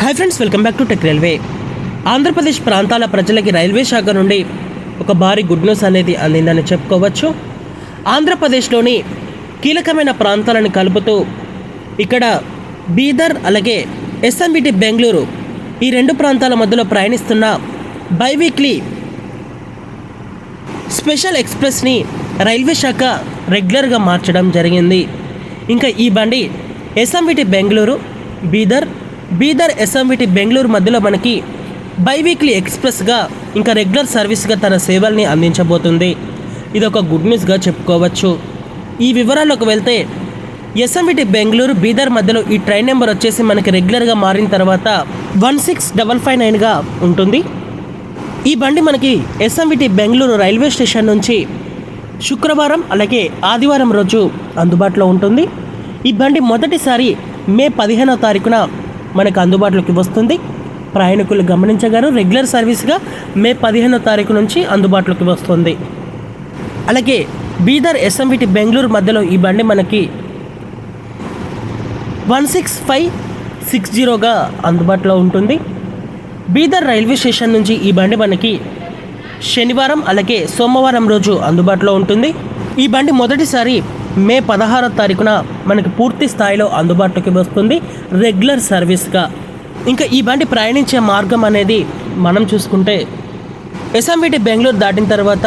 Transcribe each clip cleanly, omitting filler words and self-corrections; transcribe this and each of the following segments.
Hi friends, welcome back to tech railway. Andhra Pradesh ప్రాంతాల ప్రజలకి railway శాఖ నుండి ఒక భారీ గుడ్ న్యూస్ అనేది అందిందని చెప్పుకోవచ్చు. ఆంధ్రప్రదేశ్లోని కీలకమైన ప్రాంతాలను కలుపుతూ ఇక్కడ బీదర్ అలాగే ఎస్ఎంబిటి బెంగళూరు ఈ రెండు ప్రాంతాల మధ్యలో ప్రయాణిస్తున్న బైవీక్లీ స్పెషల్ ఎక్స్ప్రెస్ని రైల్వే శాఖ రెగ్యులర్గా మార్చడం జరిగింది. ఇంకా ఈ బండి ఎస్ఎంబిటి బెంగళూరు బీదర్ ఎస్ఎంబిటి బెంగళూరు మధ్యలో మనకి బైవీక్లీ ఎక్స్ప్రెస్గా ఇంకా రెగ్యులర్ సర్వీస్గా తన సేవల్ని అందించబోతుంది. ఇది ఒక గుడ్ న్యూస్గా చెప్పుకోవచ్చు. ఈ వివరాల్లోకి వెళ్తే ఎస్ఎంబిటి బెంగళూరు బీదర్ మధ్యలో ఈ ట్రైన్ నెంబర్ వచ్చేసి మనకి రెగ్యులర్గా మారిన తర్వాత 16559గా ఉంటుంది. ఈ బండి మనకి ఎస్ఎంబిటి బెంగళూరు రైల్వే స్టేషన్ నుంచి శుక్రవారం అలాగే ఆదివారం రోజు అందుబాటులో ఉంటుంది. ఈ బండి మొదటిసారి మే 15వ తారీఖున మనకు అందుబాటులోకి వస్తుంది. ప్రయాణికులు గమనించగాను రెగ్యులర్ సర్వీస్గా మే 15వ తారీఖు నుంచి అందుబాటులోకి వస్తుంది. అలాగే బీదర్ ఎస్ఎంబిటి బెంగళూరు మధ్యలో ఈ బండి మనకి 16560గా అందుబాటులో ఉంటుంది. బీదర్ రైల్వే స్టేషన్ నుంచి ఈ బండి మనకి శనివారం అలాగే సోమవారం రోజు అందుబాటులో ఉంటుంది. ఈ బండి మొదటిసారి మే 16వ తారీఖున మనకి పూర్తి స్థాయిలో అందుబాటులోకి వస్తుంది రెగ్యులర్ సర్వీస్గా. ఇంకా ఈ బండి ప్రయాణించే మార్గం అనేది మనం చూసుకుంటే ఎస్ఎంబిటి బెంగళూరు దాటిన తర్వాత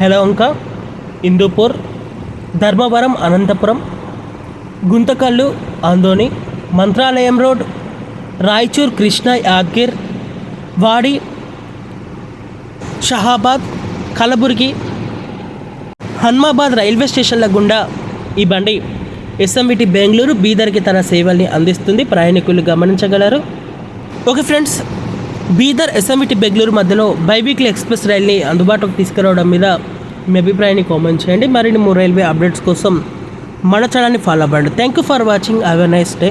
యలహంక, హిందూపూర్, ధర్మవరం, అనంతపురం, గుంతకల్లు, ఆందోని, మంత్రాలయం రోడ్, రాయచూర్, కృష్ణ, యాద్గిర్, వాడి, షహాబాద్, కలబుర్గి, హన్మాబాద్ రైల్వే స్టేషన్ల గుండా ఈ బండి ఎస్ఎంబిటి బెంగళూరు బీదర్కి తన సేవల్ని అందిస్తుంది. ప్రయాణికులు గమనించగలరు. Okay friends, Bidar SMBT Bengaluru మధ్యలో బైవీక్లీ ఎక్స్ప్రెస్ రైల్ని అందుబాటులోకి తీసుకురావడం మీద మీ అభిప్రాయాన్ని కామెంట్ చేయండి. మరిన్ని 3 రైల్వే అప్డేట్స్ కోసం మన ఛానల్ని ఫాలో అవ్వండి. Thank you for watching. Have a nice day.